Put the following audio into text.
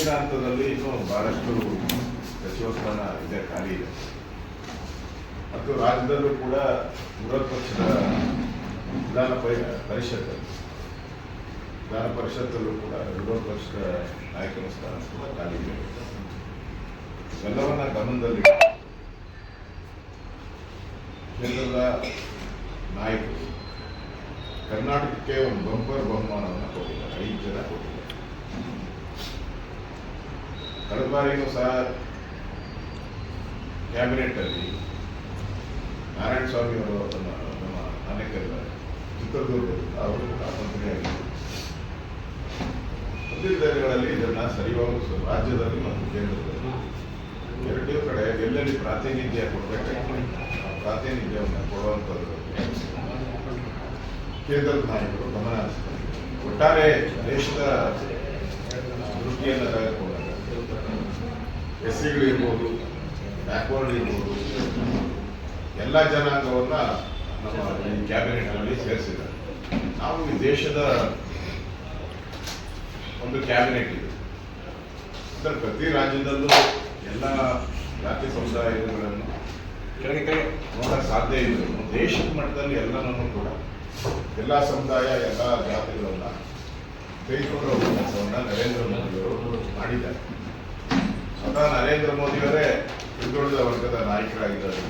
ಮುಂದಿನ ಹಂತದಲ್ಲಿ ಇನ್ನೂ ಬಹಳಷ್ಟು ಸಚಿವ ಸ್ಥಾನ ಇದೆ, ಖಾಲಿ ಇದೆ. ಮತ್ತು ರಾಜ್ಯದಲ್ಲೂ ಕೂಡ ವಿರೋಧ ಪಕ್ಷದ ವಿಧಾನ ಪರಿಷತ್ತಲ್ಲೂ ಕೂಡ ವಿರೋಧ ಪಕ್ಷದ ನಾಯಕನ ಸ್ಥಾನ ಕೂಡ ಖಾಲಿ ಇದೆ. ಎಲ್ಲವನ್ನ ಗಮನದಲ್ಲಿ ಕೇಂದ್ರದ ನಾಯಕರು ಕರ್ನಾಟಕಕ್ಕೆ ಒಂದು ಬಂಪರ್ ಬಹುಮಾನವನ್ನು ಕೊಟ್ಟಿದ್ದಾರೆ. 5 ಜನ ಕೊಟ್ಟಿದ್ದಾರೆ. ಕಳೆದ ಬಾರಿನೂ ಸಹ ಕ್ಯಾಬಿನೆಟ್ ಅಲ್ಲಿ ನಾರಾಯಣ ಸ್ವಾಮಿ ಅವರು ನಮ್ಮ ಅನೇಕ ಚಿತ್ರದುರ್ಗದಲ್ಲಿ ಅವರು ಕೂಡ ಮಂತ್ರಿಯಾಗಿದ್ದರು. ಮುಂದಿನ ದಿನಗಳಲ್ಲಿ ಇದನ್ನು ಸರಿಯಾಗಿ ರಾಜ್ಯದಲ್ಲಿ ಮತ್ತು ಕೇಂದ್ರದಲ್ಲಿ ಎರಡೂ ಕಡೆ ಎಲ್ಲೆಲ್ಲಿ ಪ್ರಾತಿನಿಧ್ಯ ಕೊಡಬೇಕಾಗಿ ಪ್ರಾತಿನಿಧ್ಯವನ್ನು ಕೊಡುವಂಥದ್ದು ಕೇಂದ್ರದ ನಾಯಕರು ಗಮನ ಹರಿಸ್ತಾರೆ. ಒಟ್ಟಾರೆ ದೇಶದ ದೃಷ್ಟಿಯನ್ನು ತೆಗೆದುಕೊಂಡಾಗ ಎಸ್ಸಿಗಳಿರ್ಬೋದು, ಬ್ಯಾಕ್ವರ್ಡ್ ಇರ್ಬೋದು, ಎಲ್ಲ ಜನಾಂಗವನ್ನ ನಮ್ಮ ಈ ಕ್ಯಾಬಿನೆಟ್ನಲ್ಲಿ ಸೇರಿಸಿದ್ದಾರೆ. ನಾವು ಈ ದೇಶದ ಒಂದು ಕ್ಯಾಬಿನೆಟ್ ಇದೆ. ಸರ್, ಪ್ರತಿ ರಾಜ್ಯದಲ್ಲೂ ಎಲ್ಲ ಜಾತಿ ಸಮುದಾಯಗಳನ್ನು ನೋಡಕ್ಕೆ ಸಾಧ್ಯ ಇದ್ರು ದೇಶದ ಮಟ್ಟದಲ್ಲಿ ಎಲ್ಲನೂ ಕೂಡ ಎಲ್ಲ ಸಮುದಾಯ ಎಲ್ಲ ಜಾತಿಗಳನ್ನ ತೆಗೆದುಕೊಂಡು ಹೋಗುವ ಕೆಲಸವನ್ನು ನರೇಂದ್ರ ಮೋದಿಯವರು ಮಾಡಿದ್ದಾರೆ. ಸ್ವತಃ ನರೇಂದ್ರ ಮೋದಿಯವರೇ ಹಿಂದುಳಿದ ವರ್ಗದ ನಾಯಕರಾಗಿದ್ದಾರೆ.